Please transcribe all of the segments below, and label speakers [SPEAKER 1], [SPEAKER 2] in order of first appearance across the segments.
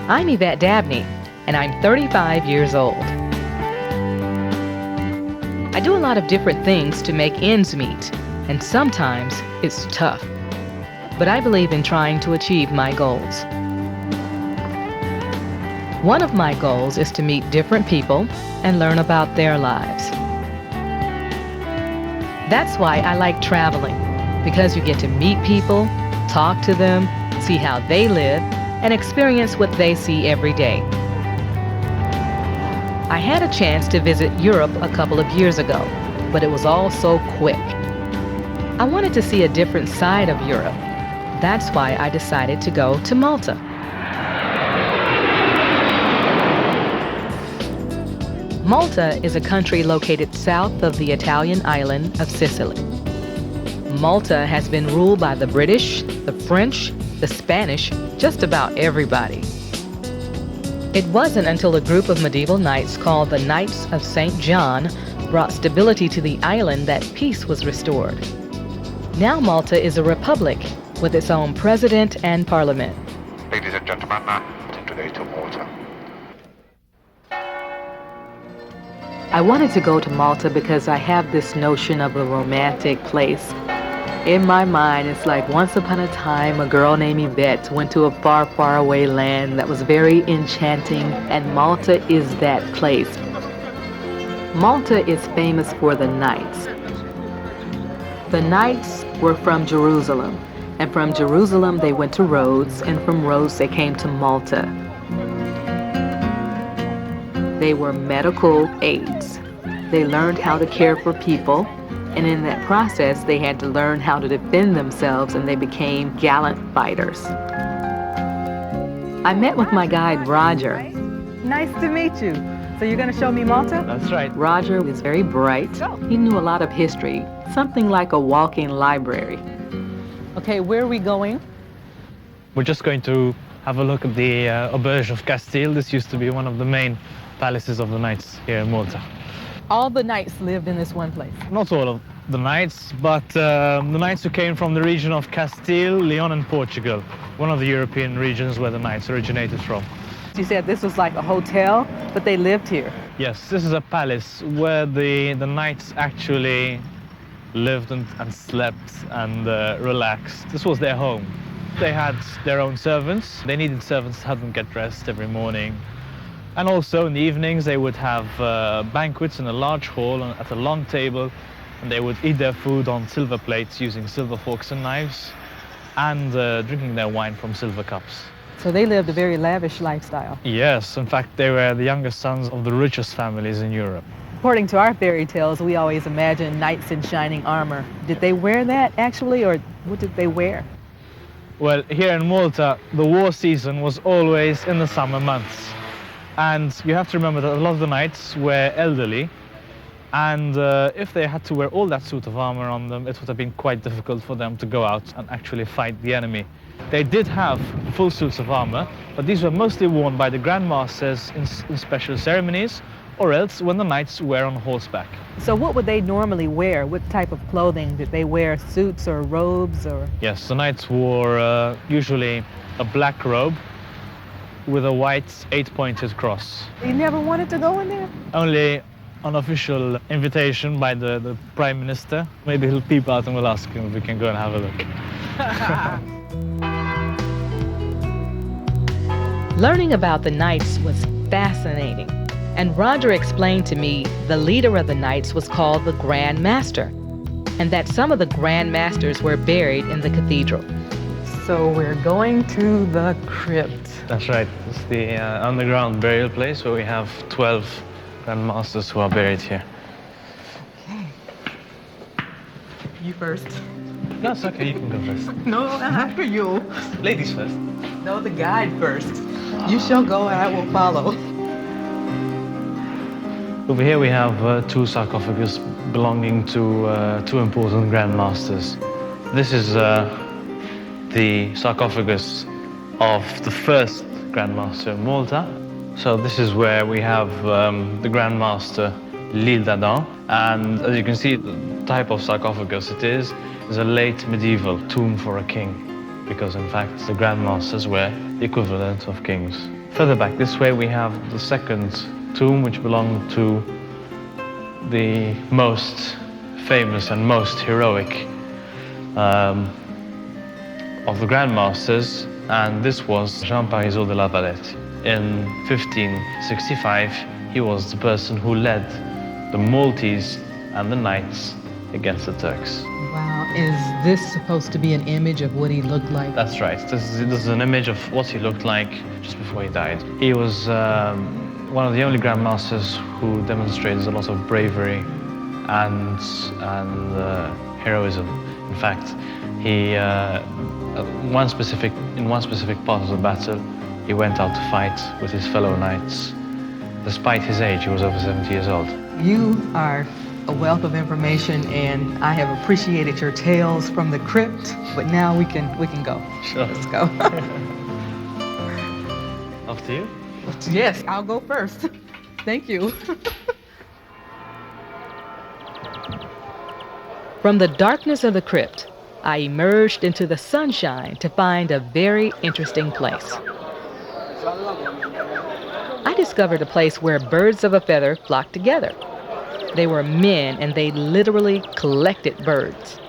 [SPEAKER 1] I'm Yvette Dabney, and I'm 35 years old. I do a lot of different things to make ends meet, and sometimes it's tough. But I believe in trying to achieve my goals. One of my goals is to meet different people and learn about their lives. That's why I like traveling, because you get to meet people, talk to them, see how they live, and experience what they see every day. I had a chance to visit Europe a couple of years ago, but it was all so quick. I wanted to see a different side of Europe. That's why I decided to go to Malta. Malta is a country located south of the Italian island of Sicily. Malta has been ruled by the British, the French, the Spanish, just about everybody. It wasn't until a group of medieval knights called the Knights of St. John brought stability to the island that peace was restored. Now Malta is a republic with its own president and parliament.
[SPEAKER 2] Ladies and gentlemen, today to Malta.
[SPEAKER 1] I wanted to go to Malta because I have this notion of a romantic place. In my mind, it's like once upon a time, a girl named Yvette went to a far, far away land that was very enchanting, and Malta is that place. Malta is famous for the knights. The knights were from Jerusalem, and from Jerusalem they went to Rhodes, and from Rhodes they came to Malta. They were medical aides. They learned how to care for people, and in that process they had to learn how to defend themselves, and they became gallant fighters. I met with my guide Roger.
[SPEAKER 3] Nice to meet you. So you're going to show me Malta?
[SPEAKER 4] That's right.
[SPEAKER 1] Roger is very bright. He knew a lot of history, something like a walking library.
[SPEAKER 3] Okay, where are we going?
[SPEAKER 4] We're just going to have a look at the Auberge of Castile. This used to be one of the main palaces of the knights here in Malta.
[SPEAKER 3] All the knights lived in this one place.
[SPEAKER 4] Not all of the knights, but the knights who came from the region of Castile, Leon and Portugal, one of the European regions where the knights originated from.
[SPEAKER 3] You said this was like a hotel, but they lived here.
[SPEAKER 4] Yes, this is a palace where the knights actually lived and slept and relaxed. This was their home. They had their own servants. They needed servants to help them get dressed every morning. And also in the evenings they would have banquets in a large hall and at a long table, and they would eat their food on silver plates using silver forks and knives, and drinking their wine from silver cups.
[SPEAKER 3] So they lived a very lavish lifestyle.
[SPEAKER 4] Yes, in fact they were the youngest sons of the richest families in Europe.
[SPEAKER 3] According to our fairy tales, we always imagine knights in shining armor. Did they wear that actually, or what did they wear?
[SPEAKER 4] Well, here in Malta, the war season was always in the summer months. And you have to remember that a lot of the knights were elderly, and if they had to wear all that suit of armor on them, it would have been quite difficult for them to go out and actually fight the enemy. They did have full suits of armor, but these were mostly worn by the Grand Masters in special ceremonies, or else when the knights were on horseback.
[SPEAKER 3] So what would they normally wear? What type of clothing? Did they wear suits or robes or?
[SPEAKER 4] Yes, the knights wore usually a black robe with a white 8-pointed cross.
[SPEAKER 3] You never wanted to go in there?
[SPEAKER 4] Only on official invitation by the Prime Minister. Maybe he'll peep out and we'll ask him if we can go and have a
[SPEAKER 1] look. Learning about the knights was fascinating, and Roger explained to me the leader of the knights was called the Grand Master, and that some of the Grand Masters were buried in the cathedral.
[SPEAKER 3] So we're going to the Crypt.
[SPEAKER 4] That's right. It's the underground burial place where we have 12 Grand Masters who are buried here.
[SPEAKER 3] Okay. You first.
[SPEAKER 4] No, it's okay. You can go first.
[SPEAKER 3] No, after you.
[SPEAKER 4] Ladies first.
[SPEAKER 3] No, the guide first. You shall go and I will follow.
[SPEAKER 4] Over here we have two sarcophagus belonging to two important Grand Masters. This is the sarcophagus of the first Grand Master of Malta. So this is where we have the Grand Master L'Île d'Adam, and as you can see, the type of sarcophagus it is a late medieval tomb for a king, because in fact the Grand Masters were the equivalent of kings Further back this way we have the second tomb, which belonged to the most famous and most heroic of the Grandmasters, and this was Jean Parisot de la Valette. In 1565, he was the person who led the Maltese and the Knights against the Turks.
[SPEAKER 3] Wow, is this supposed to be an image of what he looked like?
[SPEAKER 4] That's right. This is an image of what he looked like just before he died. He was one of the only Grandmasters who demonstrated a lot of bravery and heroism. In fact, he in one specific part of the battle, he went out to fight with his fellow knights. Despite his age, he was over 70 years old.
[SPEAKER 3] You are a wealth of information, and I have appreciated your tales from the crypt, but now we can go.
[SPEAKER 4] Sure.
[SPEAKER 3] Let's go.
[SPEAKER 4] Off to you.
[SPEAKER 3] Yes, I'll go first. Thank you.
[SPEAKER 1] From the darkness of the crypt, I emerged into the sunshine to find a very interesting place. I discovered a place where birds of a feather flocked together. They were men, and they literally collected birds.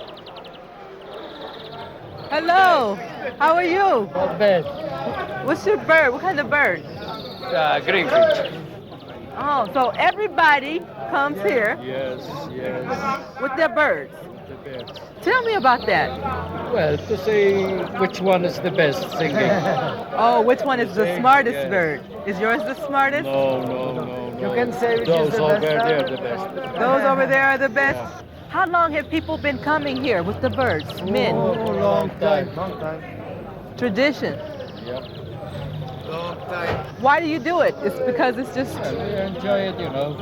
[SPEAKER 3] Hello, how are you?
[SPEAKER 5] Not bad.
[SPEAKER 3] What's your bird? What kind of bird?
[SPEAKER 5] Green Crypt.
[SPEAKER 3] Oh, so everybody comes here
[SPEAKER 5] Yes.
[SPEAKER 3] with their birds.
[SPEAKER 5] The best.
[SPEAKER 3] Tell me about that.
[SPEAKER 5] Well, to say which one is the best singing.
[SPEAKER 3] Oh, which one is the
[SPEAKER 5] Same,
[SPEAKER 3] smartest
[SPEAKER 5] yes.
[SPEAKER 3] bird? Is yours the smartest?
[SPEAKER 5] No.
[SPEAKER 3] You can say which
[SPEAKER 5] Those
[SPEAKER 3] is the
[SPEAKER 5] over
[SPEAKER 3] best.
[SPEAKER 5] there are the best.
[SPEAKER 3] Those over there are the best? How long have people been coming here with the birds? Men?
[SPEAKER 5] Oh, long time.
[SPEAKER 3] Tradition.
[SPEAKER 5] Yep.
[SPEAKER 3] Why do you do it? It's because it's just...
[SPEAKER 5] Well, we enjoy it, you know.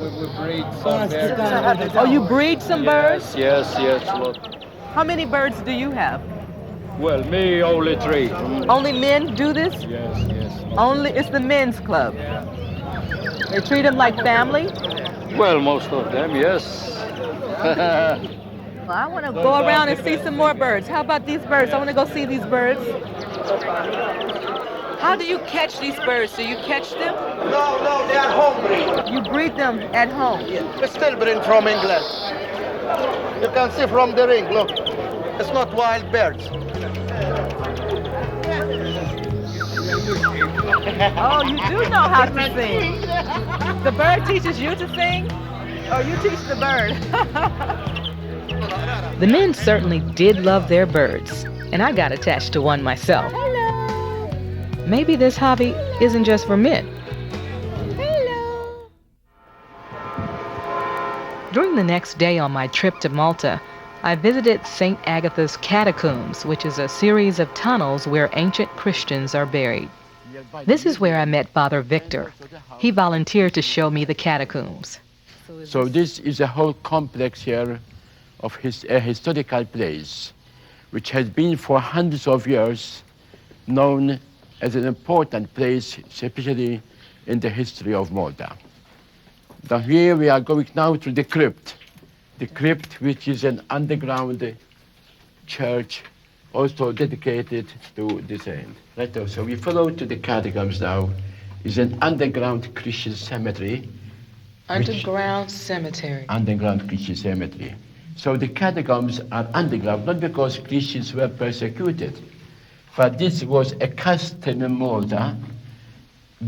[SPEAKER 5] We breed some birds.
[SPEAKER 3] Oh, you breed some birds?
[SPEAKER 5] Yes, lot.
[SPEAKER 3] How many birds do you have?
[SPEAKER 5] Well, me only 3.
[SPEAKER 3] Only men do this?
[SPEAKER 5] Yes.
[SPEAKER 3] Only, it's the men's club. They treat them like family?
[SPEAKER 5] Well, most of them, yes.
[SPEAKER 3] Well, I want to go around and see some more birds. How about these birds? I want to go see these birds. How do you catch these birds? Do you catch them?
[SPEAKER 6] No, they are home breed.
[SPEAKER 3] You breed them at home.
[SPEAKER 6] It's still breed from England. You can see from the ring, look. It's not wild birds.
[SPEAKER 3] Oh, you do know how to sing. The bird teaches you to sing? Or you teach the bird?
[SPEAKER 1] The men certainly did love their birds, and I got attached to one myself.
[SPEAKER 3] Hello.
[SPEAKER 1] Maybe this hobby isn't just for men.
[SPEAKER 3] Hello.
[SPEAKER 1] During the next day on my trip to Malta, I visited St. Agatha's Catacombs, which is a series of tunnels where ancient Christians are buried. This is where I met Father Victor. He volunteered to show me the catacombs.
[SPEAKER 7] So this is a whole complex here of a historical place, which has been for hundreds of years known as an important place, especially in the history of Malta. Now here we are going now to the Crypt. The Crypt, which is an underground church also dedicated to the saint. Right, so we follow to the Catacombs now. It's an underground Christian cemetery.
[SPEAKER 3] Underground cemetery.
[SPEAKER 7] Underground Christian cemetery. So the Catacombs are underground, not because Christians were persecuted, but this was a custom in Malta,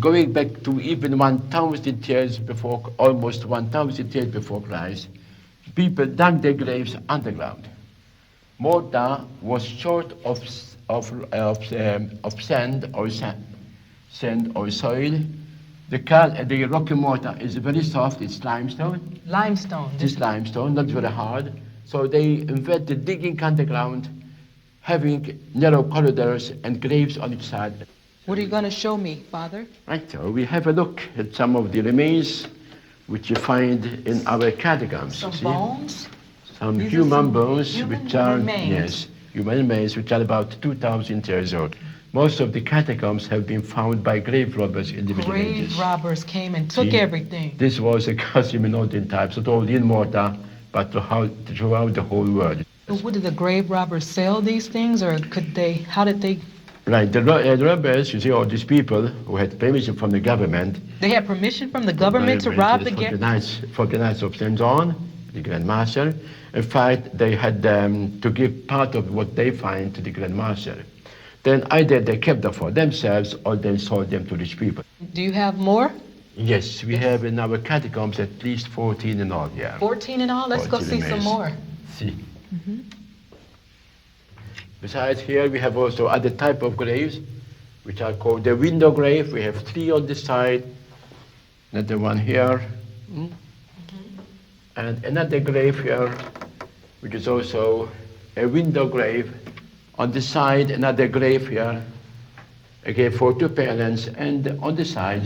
[SPEAKER 7] going back to even 1,000 years before, almost 1,000 years before Christ. People dug their graves underground. Malta was short of sand or soil. The rocky Malta is very soft. It's limestone.
[SPEAKER 3] Limestone.
[SPEAKER 7] This limestone, not very hard. So they invented digging underground, having narrow corridors and graves on each side.
[SPEAKER 3] What are you going to show me, Father?
[SPEAKER 7] Right, so we have a look at some of the remains which you find in our catacombs.
[SPEAKER 3] Some
[SPEAKER 7] see?
[SPEAKER 3] bones?
[SPEAKER 7] Some
[SPEAKER 3] These are
[SPEAKER 7] human
[SPEAKER 3] some
[SPEAKER 7] bones,
[SPEAKER 3] human
[SPEAKER 7] which are
[SPEAKER 3] remains.
[SPEAKER 7] yes, human remains, which are about 2,000 years old. Most of the catacombs have been found by grave robbers in the Middle Ages.
[SPEAKER 3] Grave robbers came and took
[SPEAKER 7] See,
[SPEAKER 3] everything.
[SPEAKER 7] This was a custom in olden times, not only in Malta, but throughout the whole world.
[SPEAKER 3] So what, did the grave robbers sell these things, or could they, how did they
[SPEAKER 7] Right, the robbers, you see, all these people who had permission from the government.
[SPEAKER 3] They had permission from the government to rob the
[SPEAKER 7] guests? For the Knights of St. John, the Grand Marshal. In fact, they had to give part of what they find to the Grand Marshal. Then either they kept them for themselves or they sold them to rich people.
[SPEAKER 3] Do you have more?
[SPEAKER 7] Yes, we have in our catacombs at least 14 in all here.
[SPEAKER 3] 14 in all? Let's go see some more.
[SPEAKER 7] See. Besides here, we have also other type of graves, which are called the window grave. We have 3 on this side, another one here, and another grave here, which is also a window grave. On this side, another grave here, again for 2 parents, and on the side,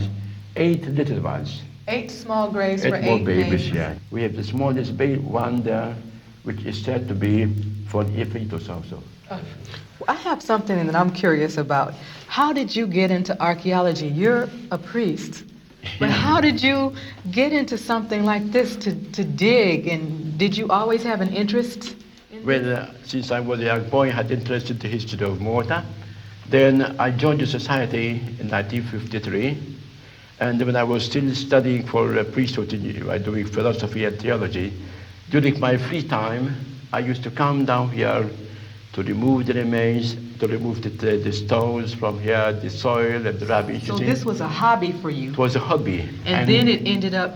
[SPEAKER 7] 8 little ones.
[SPEAKER 3] 8 small graves
[SPEAKER 7] 8
[SPEAKER 3] for 8
[SPEAKER 7] more babies,
[SPEAKER 3] babies.
[SPEAKER 7] yeah. We have the smallest one there, which is said to be for an infant or so.
[SPEAKER 3] I have something that I'm curious about. How did you get into archaeology? You're a priest, but how did you get into something like this to dig? And did you always have an interest?
[SPEAKER 7] Well, since I was a young boy, I had interest in the history of Malta. Then I joined the society in 1953. And when I was still studying for priesthood, doing philosophy and theology, during my free time, I used to come down here to remove the remains, to remove the stones from here, the soil and the rubbish.
[SPEAKER 3] So this was a hobby for you?
[SPEAKER 7] It was a hobby.
[SPEAKER 3] And then it ended up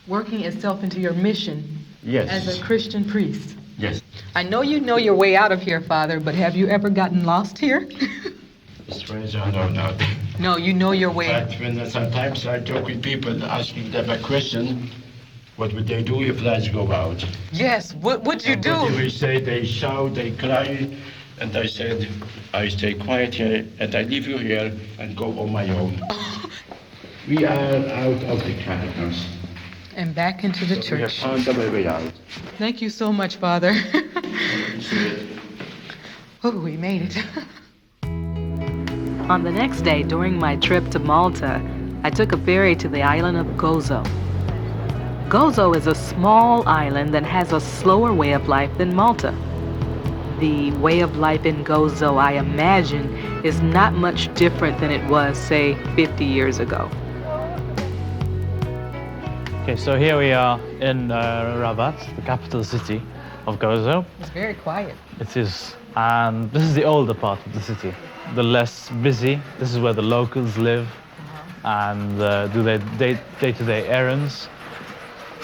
[SPEAKER 3] working itself into your mission as a Christian priest?
[SPEAKER 7] Yes.
[SPEAKER 3] I know you know your way out of here, Father, but have you ever gotten lost here?
[SPEAKER 7] Strange, I don't know.
[SPEAKER 3] No, you know your way.
[SPEAKER 7] But when sometimes I talk with people asking them a question, what would they do if lights go out?
[SPEAKER 3] Yes, what would you do?
[SPEAKER 7] They will say they shout, they cry, and I said, I stay quiet here, and I leave you here and go on my own. We are out of the catacombs.
[SPEAKER 3] And back into the
[SPEAKER 7] We have
[SPEAKER 3] church.
[SPEAKER 7] found our way out.
[SPEAKER 3] Thank you so much, Father. Oh, we made it.
[SPEAKER 1] On the next day, during my trip to Malta, I took a ferry to the island of Gozo. Gozo is a small island that has a slower way of life than Malta. The way of life in Gozo, I imagine, is not much different than it was, say, 50 years ago.
[SPEAKER 4] Okay, so here we are in Rabat, the capital city of Gozo.
[SPEAKER 3] It's very quiet.
[SPEAKER 4] It is, and this is the older part of the city, the less busy. This is where the locals live and do their day-to-day errands.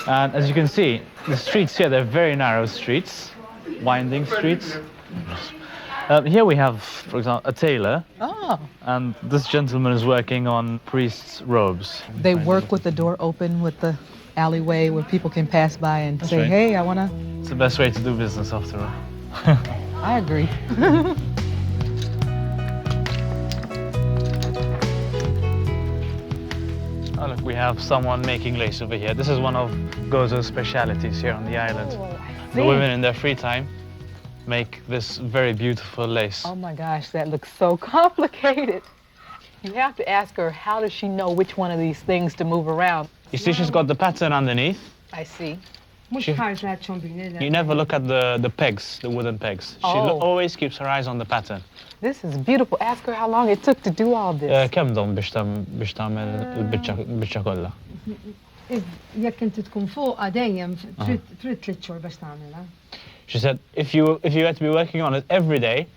[SPEAKER 4] And as you can see, the streets here, they're very narrow streets, winding streets. Here we have, for example, a tailor.
[SPEAKER 3] Oh.
[SPEAKER 4] And this gentleman is working on priests' robes.
[SPEAKER 3] They work with the door open with the alleyway where people can pass by and say,
[SPEAKER 4] right.
[SPEAKER 3] hey, I want to...
[SPEAKER 4] It's the best way to do business, after all.
[SPEAKER 3] I agree.
[SPEAKER 4] Oh, look, we have someone making lace over here. This is one of Gozo's specialities here on the island. The women in their free time make this very beautiful lace.
[SPEAKER 3] Oh my gosh, that looks so complicated. You have to ask her, how does she know which one of these things to move around?
[SPEAKER 4] You see, she's got the pattern underneath.
[SPEAKER 3] I see.
[SPEAKER 4] You never look at the pegs, the wooden pegs. She always keeps her eyes on the pattern.
[SPEAKER 3] This is beautiful. Ask her how long it took to do all this.
[SPEAKER 4] كم دم بيش تعمل البتشة كلها؟
[SPEAKER 8] jekk inti tkun fuqha dejjem trid 3 xhur biex tagħmilha.
[SPEAKER 4] She said, if you had to be working on it every day,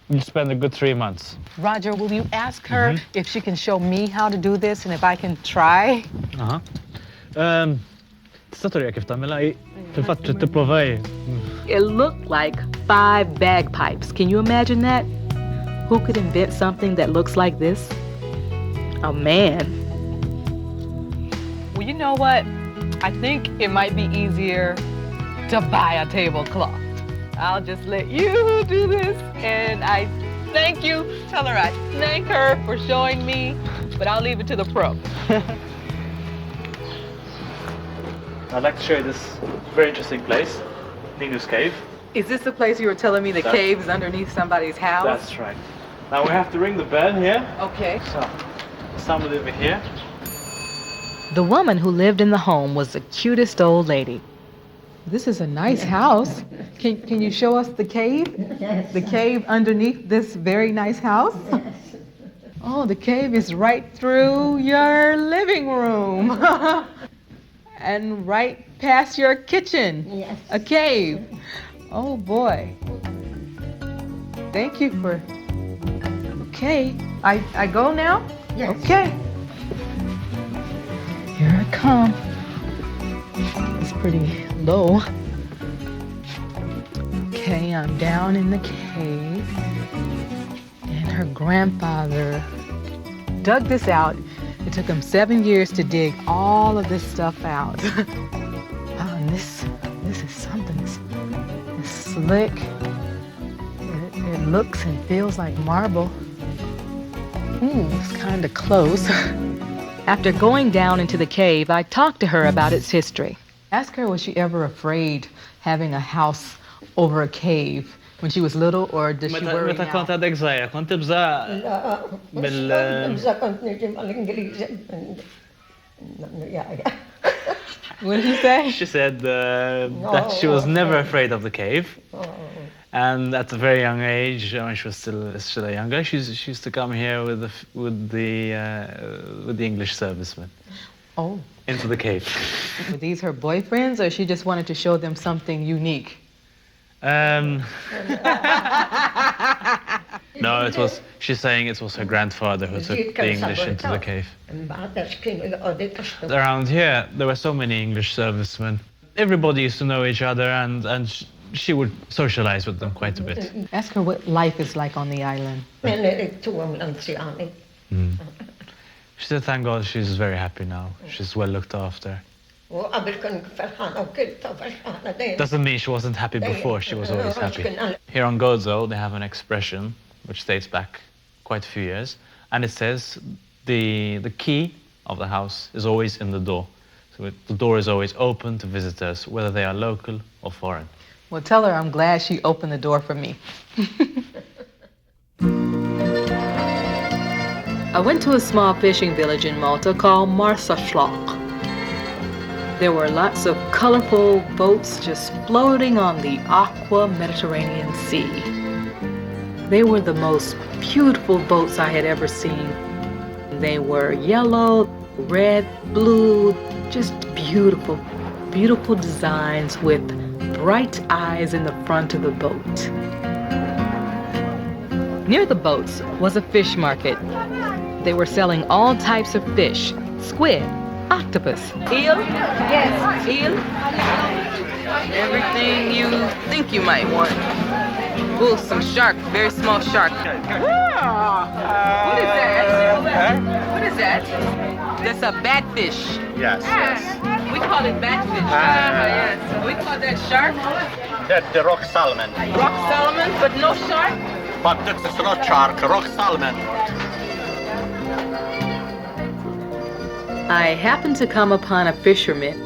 [SPEAKER 4] you'd spend a good 3 months.
[SPEAKER 3] Roger, will you ask her if she can show me how to do this and if I can try?
[SPEAKER 4] تista' turija kif tagħmilha? Fil-fatt trid tipprovaj.
[SPEAKER 1] It looked like 5 bagpipes. Can you imagine that? Who could invent something that looks like this? A man.
[SPEAKER 3] Well, you know what? I think it might be easier to buy a tablecloth. I'll just let you do this, and I thank you. Tell her I thank her for showing me, but I'll leave it to the pro.
[SPEAKER 4] I'd like to show you this very interesting place, Ninu's Cave.
[SPEAKER 3] Is this the place you were telling me the cave is underneath somebody's house?
[SPEAKER 4] That's right. Now we have to ring the bell here.
[SPEAKER 3] Okay.
[SPEAKER 4] So, somebody over here.
[SPEAKER 1] The woman who lived in the home was the cutest old lady.
[SPEAKER 3] This is a nice house. Can you show us the cave?
[SPEAKER 8] Yes.
[SPEAKER 3] The cave underneath this very nice house?
[SPEAKER 8] Yes.
[SPEAKER 3] Oh, the cave is right through your living room. And right past your kitchen.
[SPEAKER 8] Yes.
[SPEAKER 3] A cave. Oh boy. Thank you for. Okay. I go now?
[SPEAKER 8] Yes.
[SPEAKER 3] Okay. Here I come. It's pretty low. Okay, I'm down in the cave. And her grandfather dug this out. It took him 7 years to dig all of this stuff out. Oh, and this is something. It's slick. It looks and feels like marble. It's kind of close. After going down into the cave, I talked to her about its history. Ask her, was she ever afraid having a house over a cave when she was little, or does she worry
[SPEAKER 4] متى كنت
[SPEAKER 3] now?
[SPEAKER 4] هذاك صغير كنت بزا
[SPEAKER 8] لا مش إذا كنت نجي مع الإنجليزي
[SPEAKER 3] What did you say?
[SPEAKER 4] She said that she was never afraid of the cave. And at a very young age, when she was still younger, she used to come here with the English servicemen
[SPEAKER 3] Oh,
[SPEAKER 4] into the cave.
[SPEAKER 3] were these her boyfriends, or she just wanted to show them something unique?
[SPEAKER 4] No, she's saying it was her grandfather who took the English into the cave. Around here, there were so many English servicemen. Everybody used to know each other, and she would socialize with them quite a bit.
[SPEAKER 3] Ask her what life is like on the island.
[SPEAKER 4] She said, thank God, she's very happy now. She's well looked after. Doesn't mean she wasn't happy before, she was always happy. Here on Gozo, they have an expression which dates back quite a few years, and it says the key of the house is always in the door. So the door is always open to visitors, whether they are local or foreign.
[SPEAKER 3] Well, tell her I'm glad she opened the door for me. I went to a small fishing village in Malta called Marsaschlok. There were lots of colorful boats just floating on the aqua Mediterranean Sea. They were the most beautiful boats I had ever seen. They were yellow, red, blue, just beautiful, beautiful designs with bright eyes in the front of the boat. Near the boats was a fish market. They were selling all types of fish, squid, octopus, eel, yes, eel, everything you think you might want. Ooh, some shark, very small shark. What is that? What is that? That's a batfish.
[SPEAKER 2] Yes, yes.
[SPEAKER 3] We call it batfish. Yes. We call that shark.
[SPEAKER 2] That's the rock salmon.
[SPEAKER 3] Rock salmon, but no shark.
[SPEAKER 2] But this is not shark, rock salmon.
[SPEAKER 1] I happened to come upon a fisherman.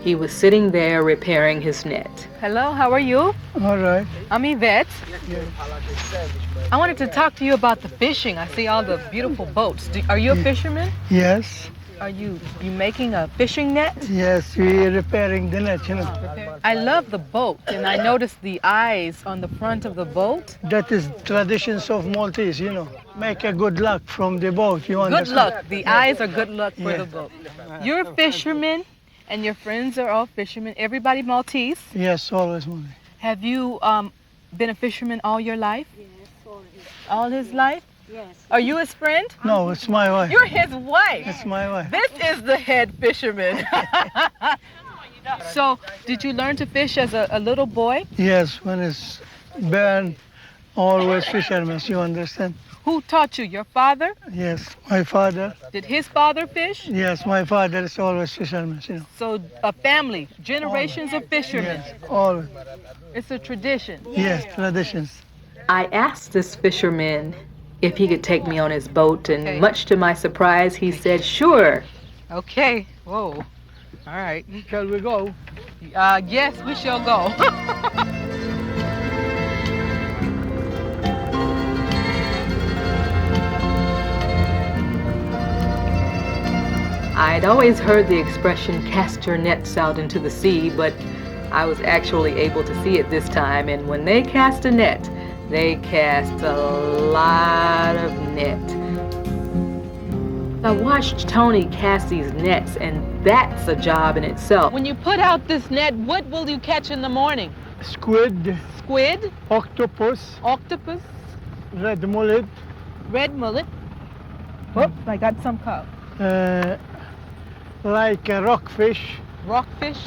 [SPEAKER 1] He was sitting there repairing his net.
[SPEAKER 3] Hello, how are you?
[SPEAKER 5] All right.
[SPEAKER 3] I'm Yvette. I wanted to talk to you about the fishing. I see all the beautiful boats. Are you a fisherman?
[SPEAKER 5] Yes,
[SPEAKER 3] Are you making a fishing net?
[SPEAKER 5] yes, we're repairing the net,
[SPEAKER 3] I love the boat, and I noticed the eyes on the front of the boat.
[SPEAKER 5] That is traditions of Maltese, Make a good luck from the boat, you
[SPEAKER 3] Good
[SPEAKER 5] understand?
[SPEAKER 3] luck. The eyes are good luck for
[SPEAKER 5] Yeah.
[SPEAKER 3] the boat. You're a fisherman, and your friends are all fishermen. Everybody Maltese.
[SPEAKER 5] Yes, always Maltese.
[SPEAKER 3] Have you been a fisherman all your life? All his life?
[SPEAKER 9] Yes.
[SPEAKER 3] Are you his friend?
[SPEAKER 5] No, it's my wife.
[SPEAKER 3] You're his wife.
[SPEAKER 5] It's my wife.
[SPEAKER 3] This is the head fisherman. So, did you learn to fish as a little boy?
[SPEAKER 5] Yes, when it's born, always fishermen, you understand?
[SPEAKER 3] Who taught you? Your father?
[SPEAKER 5] Yes, my father.
[SPEAKER 3] Did his father fish?
[SPEAKER 5] Yes, my father is always fisherman,
[SPEAKER 3] So, a family, generations of fishermen.
[SPEAKER 5] Yes, always.
[SPEAKER 3] It's a tradition.
[SPEAKER 5] Yes, traditions.
[SPEAKER 1] I asked this fisherman if he could take me on his boat, and
[SPEAKER 3] Okay.
[SPEAKER 1] much to my surprise, he said, sure.
[SPEAKER 3] Okay. Whoa. All right.
[SPEAKER 5] Shall we go?
[SPEAKER 3] Yes, we shall go.
[SPEAKER 1] I'd always heard the expression cast your nets out into the sea, but I was actually able to see it this time, and when they cast a net, they cast a lot of net. I watched Tony cast these nets, and that's a job in itself.
[SPEAKER 3] When you put out this net, what will you catch in the morning?
[SPEAKER 5] Squid,
[SPEAKER 3] Squid,
[SPEAKER 5] octopus,
[SPEAKER 3] octopus,
[SPEAKER 5] red mullet,
[SPEAKER 3] red mullet. Whoops, I got some caught.
[SPEAKER 5] like rockfish,
[SPEAKER 3] Rockfish.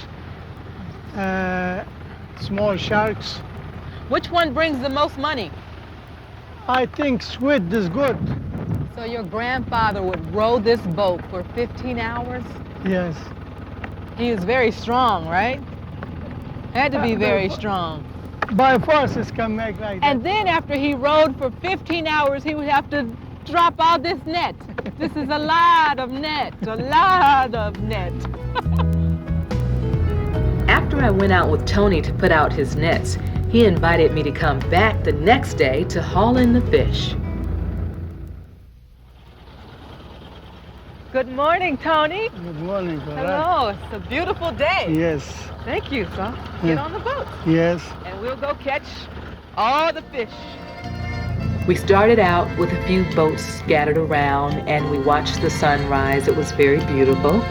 [SPEAKER 5] small sharks.
[SPEAKER 3] Which one brings the most money?
[SPEAKER 5] I think squid is good.
[SPEAKER 3] So your grandfather would row this boat for 15 hours?
[SPEAKER 5] Yes.
[SPEAKER 3] He is very strong, right? Had to be very strong.
[SPEAKER 5] By force it can make like that.
[SPEAKER 3] And then after he rowed for 15 hours, he would have to drop out this net. This is a lot of net, a lot of net.
[SPEAKER 1] After I went out with Tony to put out his nets, he invited me to come back the next day to haul in the fish.
[SPEAKER 3] Good morning, Tony.
[SPEAKER 5] Good morning, Clara.
[SPEAKER 3] Hello, it's a beautiful day.
[SPEAKER 5] Yes,
[SPEAKER 3] Thank you, son. Get on the boat
[SPEAKER 5] yes.
[SPEAKER 3] and we'll go catch all the fish.
[SPEAKER 1] We started out with a few boats scattered around, and we watched the sunrise. It was very beautiful.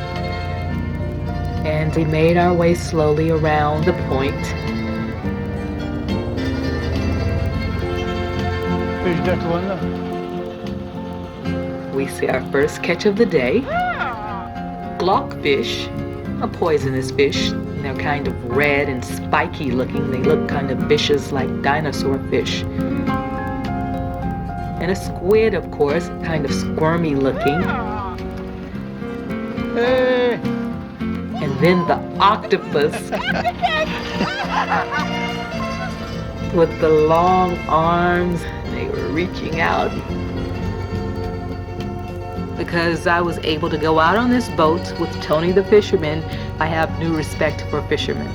[SPEAKER 1] And we made our way slowly around the point.
[SPEAKER 5] Fish that one.
[SPEAKER 1] We see our first catch of the day. Glockfish, a poisonous fish. They're kind of red and spiky looking. They look kind of vicious like dinosaur fish. And a squid, of course, kind of squirmy looking.
[SPEAKER 5] Hey,
[SPEAKER 1] And then the octopus with the long arms. They were reaching out. Because I was able to go out on this boat with Tony the fisherman, I have new respect for fishermen.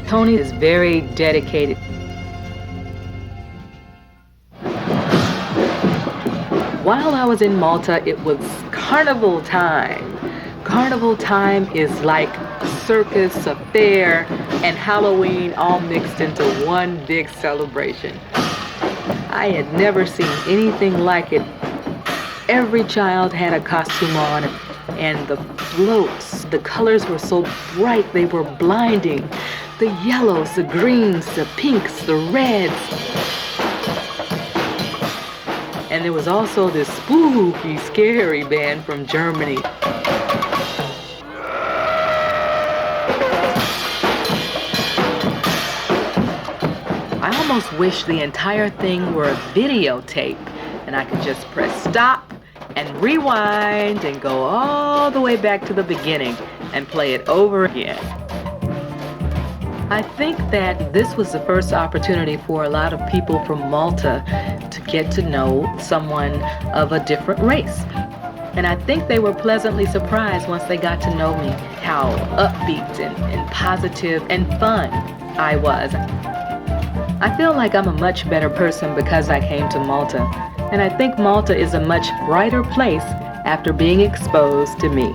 [SPEAKER 1] Tony is very dedicated. While I was in Malta, it was carnival time. Carnival time is like a circus, a fair, and Halloween all mixed into one big celebration. I had never seen anything like it. Every child had a costume on, and the floats, the colors were so bright they were blinding. The yellows, the greens, the pinks, the reds. And there was also this spooky, scary band from Germany. I almost wish the entire thing were a videotape and I could just press stop and rewind and go all the way back to the beginning and play it over again. I think that this was the first opportunity for a lot of people from Malta to get to know someone of a different race. And I think they were pleasantly surprised once they got to know me, how upbeat and positive and fun I was. I feel like I'm a much better person because I came to Malta. And I think Malta is a much brighter place after being exposed to me.